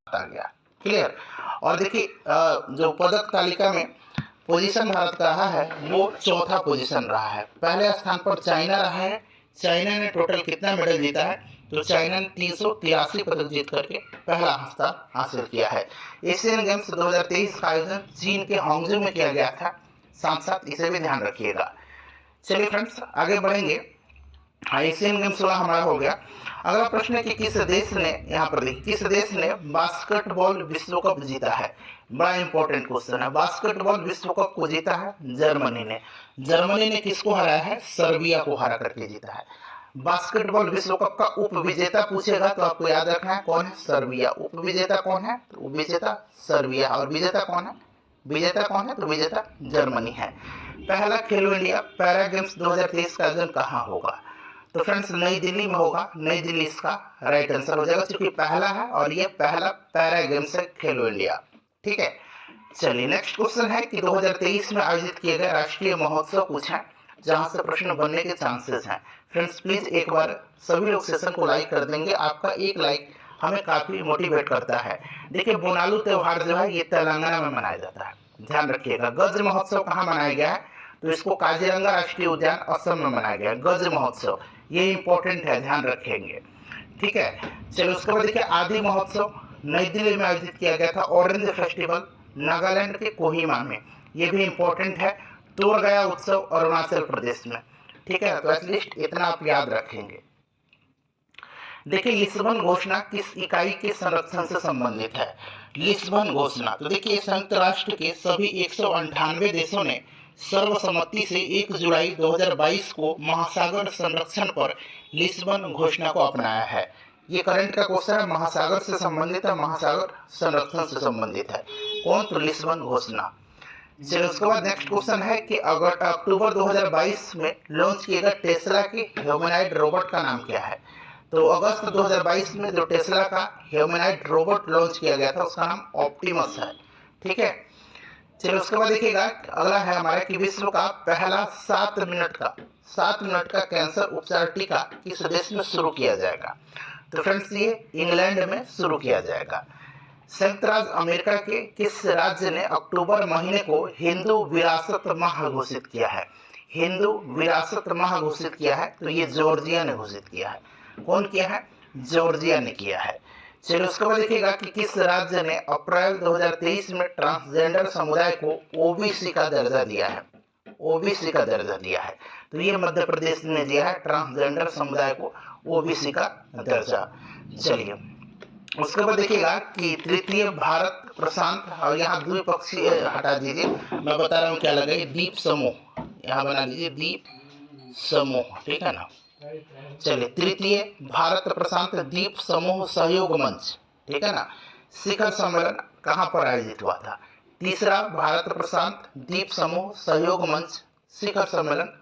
आ गया। क्लियर। और देखिए जो पदक तालिका में पोजीशन भारत का रहा है वो चौथा पोजीशन रहा है। पहले स्थान पर चाइना रहा है। चाइना ने टोटल कितना मेडल जीता है? तो चाइना ने 383 पदक जीत करके पहला स्थान हासिल किया है। एशियन गेम्स 2023 का आयोजन चीन के हांगझू में किया गया था। साथ साथ इसे भी ध्यान रखिएगा। चलिए फ्रेंड्स आगे बढ़ेंगे। एशियन गेम्स वाला हमारा हो गया। अगला प्रश्न है कि किस देश ने, यहाँ पर देखिए, किस देश ने बास्केटबॉल विश्व कप जीता है? बड़ा इंपॉर्टेंट क्वेश्चन है। बास्केटबॉल विश्व कप को जीता है जर्मनी ने। जर्मनी ने किसको हराया है? सर्बिया को हरा करके जीता है। बास्केटबॉल विश्व कप का उप विजेता पूछेगा तो आपको याद रखना है कौन है? सर्बिया। उप विजेता कौन है? तो उप विजेता सर्बिया। और विजेता कौन है? विजेता कौन है? तो विजेता जर्मनी है। पहला खेलो इंडिया पैरा गेम्स 2023 का आयोजन कहाँ होगा? तो फ्रेंड्स नई दिल्ली में होगा। नई दिल्ली इसका राइट आंसर हो जाएगा, क्योंकि पहला है और ये पहला पैरा गेम्स है खेलो इंडिया। ठीक है। चलिए नेक्स्ट क्वेश्चन है कि 2023 में आयोजित किए गए राष्ट्रीय महोत्सव पूछा, जहां से प्रश्न बनने के चांसेस हैं। फ्रेंड्स प्लीज एक बार सभी लोग सेशन को लाइक कर देंगे। आपका एक लाइक हमें काफी मोटिवेट करता है। देखिए बोनालू त्योहार जो है ये तेलंगाना में मनाया जाता है, ध्यान रखिएगा। गज महोत्सव कहाँ मनाया गया है? तो इसको काजीरंगा राष्ट्रीय उद्यान असम में मनाया गया। गज महोत्सव ये इंपॉर्टेंट है, ध्यान रखेंगे। ठीक है। चलो उसके बाद देखिए आदि महोत्सव नई दिल्ली में आयोजित किया गया था। ऑरेंज फेस्टिवल नागालैंड के कोहिमा में, ये भी इंपॉर्टेंट है। तोड़ गया उत्सव अरुणाचल प्रदेश में। ठीक है, तो एटलीस्ट इतना आप याद रखेंगे। देखिए लिस्बन घोषणा किस इकाई के संरक्षण से संबंधित है? लिस्बन घोषणा, तो देखिए संयुक्त राष्ट्र के सभी 198 देशों ने सर्वसम्मति से 1 जुलाई 2022 को महासागर संरक्षण पर लिस्बन घोषणा को अपनाया है। ये करंट का क्वेश्चन है, महासागर से संबंधित है, महासागर संरक्षण से संबंधित है। कौन? तो लिस्बन घोषणा। चलिए उसके बाद नेक्स्ट क्वेश्चन है कि अगर अक्टूबर 2022 में लॉन्च किए गए टेस्ला के ह्यूमनॉइड रोबोट का नाम क्या है? तो अगस्त 2022 में जो टेस्ला का ह्यूमनॉइड रोबोट लॉन्च किया गया था उसका नाम ऑप्टिमस है। ठीक है। चलिए उसके बाद देखिएगा अगला है हमारा कि विश्व का पहला 7 मिनट का कैंसर उपचार टीका किस देश में शुरू किया जाएगा? तो फ्रेंड्स ये इंग्लैंड में शुरू किया जाएगा। संयुक्त राज्य अमेरिका के किस राज्य ने अक्टूबर महीने को हिंदू विरासत माह घोषित किया है? हिंदू विरासत माह घोषित किया है, तो ये जॉर्जिया ने घोषित किया है। कौन किया है? जॉर्जिया ने किया है। चलिए उसके बाद देखिएगा कि किस राज्य ने अप्रैल 2023 में ट्रांसजेंडर समुदाय को ओबीसी का दर्जा दिया है? ओबीसी का दर्जा दिया है, तो ये मध्य प्रदेश ने दिया है ट्रांसजेंडर समुदाय को ओबीसी का दर्जा। चलिए उसके बाद देखिएगा कि तृतीय भारत प्रशांत, और यहाँ द्विपक्षीय हटा दीजिए, मैं बता रहा हूँ क्या लगे, द्वीप समूह यहाँ बना लीजिए, द्वीप समूह। ठीक है ना। चलिए तृतीय भारत प्रशांत द्वीप समूह सहयोग मंच, ठीक है ना, शिखर सम्मेलन कहाँ पर आयोजित हुआ था? तीसरा भारत प्रशांत द्वीप समूह सहयोग मंच शिखर सम्मेलन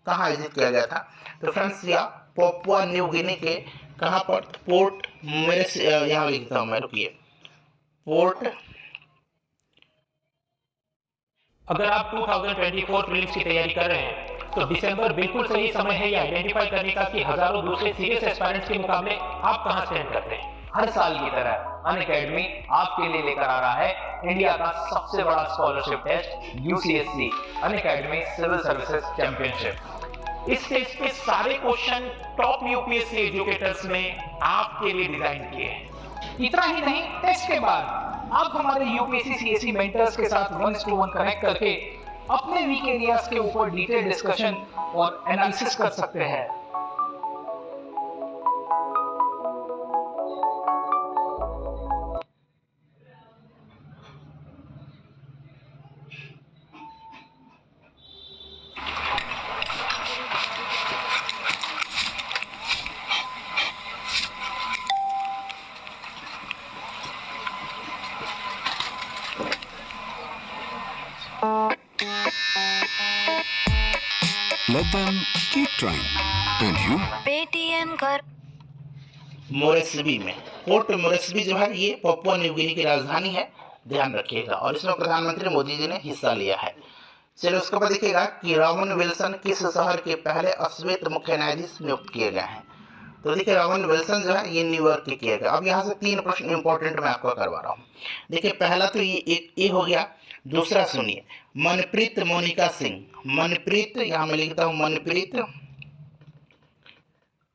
कहाँ आयोजित किया गया था? तो फ्रेंड्स या पपुआ न्यू गिनी के कहाँ पर? पोर्ट मेरे यहाँ लिखता हूँ मैं, रुकिए, पोर्ट। अगर आप 2024 प्रीलिम्स की तैयारी कर रहे हैं तो दिसंबर बिल्कुल सही समय है ये आइडेंटिफाई करने का कि हजारों दूसरे सीरियस एस्पायरेंट्स के मुकाबले आप कहां स्टैंड करते हैं। हर साल की तरह अनअकैडमी आपके लिए लेकर आ रहा है इंडिया का सबसे बड़ा scholarship test UCSC Unacademy civil services championship. इस टेस्ट के सारे क्वेश्चन टॉप यूपीएससी एजुकेटर्स ने आपके लिए डिजाइन किए हैं। इतना ही नहीं, टेस्ट के बाद आप हमारे यूपीएससी सीएससी मेंटर्स के साथ 1:1 कनेक्ट करके अपने वीक एरियाज के ऊपर डिटेल डिस्कशन और एनालिसिस कर सकते हैं। Let them keep trying. And you? Paytm कर। मोरेस्बी में, पोर्ट मोरेस्बी जो है ये पपुआ न्यू गिनी की राजधानी है, ध्यान रखिएगा। और इसमें प्रधानमंत्री मोदी जी ने हिस्सा लिया है। चलिए उसके बाद देखिएगा कि रॉबर्ट विल्सन किस शहर के पहले अश्वेत मुख्य न्यायाधीश नियुक्त किए गए हैं? तो देखिए रॉबिन विल्सन जो है ये न्यूयॉर्क के किया गया। अब यहाँ से 3 प्रश्न इंपॉर्टेंट मैं आपको करवा रहा हूँ। देखिए पहला तो ये हो गया। दूसरा सुनिए, मनप्रीत मोनिका सिंह, मनप्रीत यहाँ मैं लिखता हूँ मनप्रीत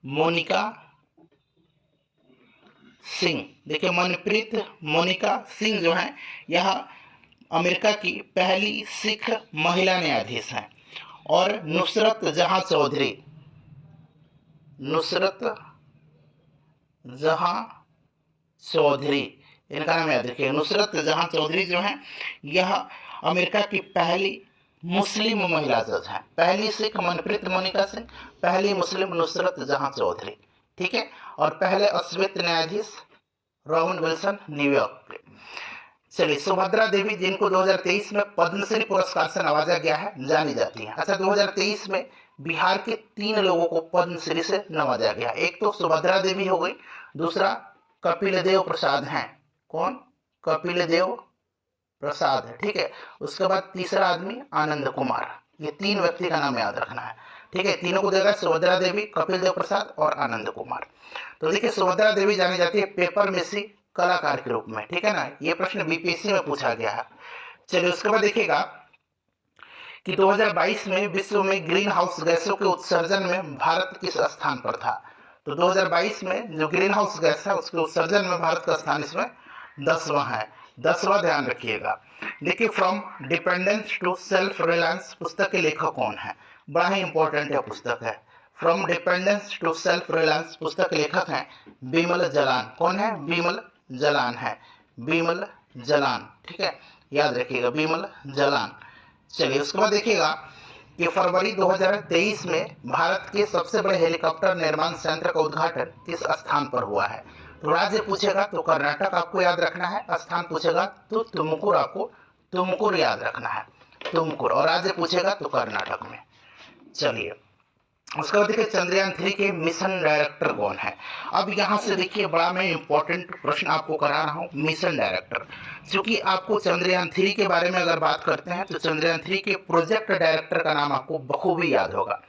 मोनिका सिंह। देखिए मनप्रीत मोनिका सिंह जो है यह अमेरिका की पहली सिख महिला न्यायाधीश हैं। और नुसरत जहां चौधरी, नुसरत जहां चौधरी इनका नाम याद रखिए। नुसरत जहां चौधरी जो है यह अमेरिका की पहली मुस्लिम महिला जज हैं। पहली सिख मनप्रीत मोनिका सिंह, पहली मुस्लिम नुसरत जहां चौधरी, ठीक है। और पहले अश्वेत न्यायाधीश रॉबिन विल्सन न्यूयॉर्क के। चलिए सुभद्रा देवी जिनको 2023 में पद्मश्री पुरस्कार से नवाजा गया है, जानी जाती है। अच्छा 2023 में बिहार के 3 लोगों को पद्मश्री से नवाजा गया। एक तो सुभद्रा देवी हो गई, दूसरा कपिल देव प्रसाद हैं। कौन? कपिल देव प्रसाद है, ठीक है। उसके बाद तीसरा आदमी आनंद कुमार। ये 3 व्यक्ति का नाम याद रखना है, ठीक है। तीनों को देगा सुभद्रा देवी, कपिल देव प्रसाद और आनंद कुमार। तो देखिए सुभद्रा देवी जानी जाती है पेपर मेसी कलाकार के रूप में, ठीक है ना। ये प्रश्न बीपीएससी में पूछा गया है। चलिए उसके बाद देखिएगा कि 2022 में विश्व में ग्रीन हाउस गैसों के उत्सर्जन में भारत किस स्थान पर था। तो 2022 में जो ग्रीन हाउस गैस है उसके उत्सर्जन में भारत का स्थान इसमें 10वां है। 10वां ध्यान रखिएगा। देखिए from dependence to self reliance पुस्तक के लेखक कौन है? बड़ा ही इंपॉर्टेंट है पुस्तक है। From dependence to self reliance पुस्तक के लेखक हैं बिमल जलान। कौन है? बिमल जलान है, बिमल जलान, ठीक है, याद रखिएगा बिमल जलान। चलिए उसके बाद देखिएगा कि फरवरी 2023 में भारत के सबसे बड़े हेलीकॉप्टर निर्माण संयंत्र का उद्घाटन किस स्थान पर हुआ है। तो राज्य पूछेगा तो कर्नाटक आपको याद रखना है, स्थान पूछेगा तो तुमकुर, आपको तुमकुर याद रखना है, तुमकुर। और राज्य पूछेगा तो कर्नाटक में। चलिए उसके बाद देखिए चंद्रयान 3 के मिशन डायरेक्टर कौन है। अब यहाँ से देखिए बड़ा मैं इंपॉर्टेंट प्रश्न आपको करा रहा हूँ, मिशन डायरेक्टर। क्योंकि आपको चंद्रयान 3 के बारे में अगर बात करते हैं तो चंद्रयान 3 के प्रोजेक्ट डायरेक्टर का नाम आपको बखूबी याद होगा।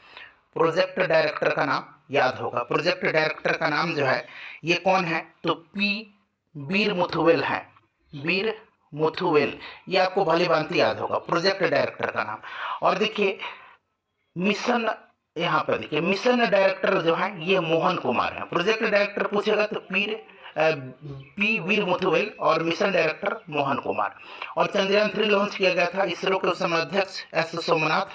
प्रोजेक्ट डायरेक्टर का नाम याद होगा। प्रोजेक्ट डायरेक्टर का नाम जो है ये कौन है? तो वीर मुथुवेल है, वीर मुथुवेल। ये आपको भली भांति याद होगा प्रोजेक्ट डायरेक्टर का नाम। और देखिए मिशन, यहाँ पर देखिए मिशन डायरेक्टर जो है ये मोहन कुमार है। प्रोजेक्ट डायरेक्टर पूछेगा तो वीर मुथुवेल और मिशन डायरेक्टर मोहन कुमार। और चंद्रयान 3 लॉन्च किया गया था इसरो के उस समय अध्यक्ष एस सोमनाथ,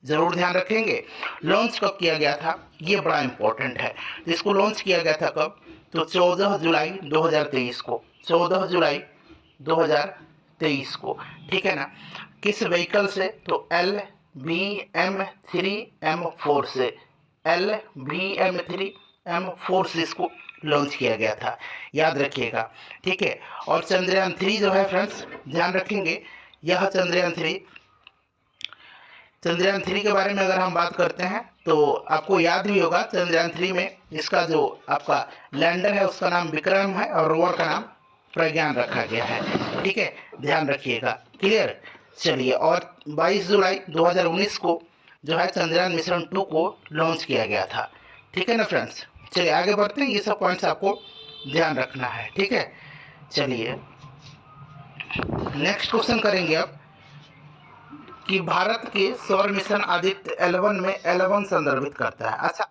जरूर ध्यान रखेंगे। लॉन्च कब किया गया था ये बड़ा इंपॉर्टेंट है। तो इसको लॉन्च किया गया था कब? तो 14 जुलाई 2023 को, 14 जुलाई 2023 को, ठीक है ना। किस व्हीकल से? तो LVM-3M4 से, LVM-3M4 से इसको लॉन्च किया गया था, याद रखिएगा, ठीक है। और चंद्रयान 3 जो है फ्रेंड्स ध्यान रखेंगे, यह चंद्रयान 3 के बारे में अगर हम बात करते हैं तो आपको याद भी होगा चंद्रयान 3 में इसका जो आपका लैंडर है उसका नाम विक्रम है और रोवर का नाम प्रज्ञान रखा गया है, ठीक है, ध्यान रखिएगा, क्लियर। चलिए और 22 जुलाई 2019 को जो है चंद्रयान मिशन 2 को लॉन्च किया गया था, ठीक है ना फ्रेंड्स। चलिए आगे बढ़ते हैं, ये सब पॉइंट्स आपको ध्यान रखना है, ठीक है। चलिए नेक्स्ट क्वेश्चन करेंगे अब कि भारत के सौर मिशन आदित्य L1 में L1 संदर्भित करता है। अच्छा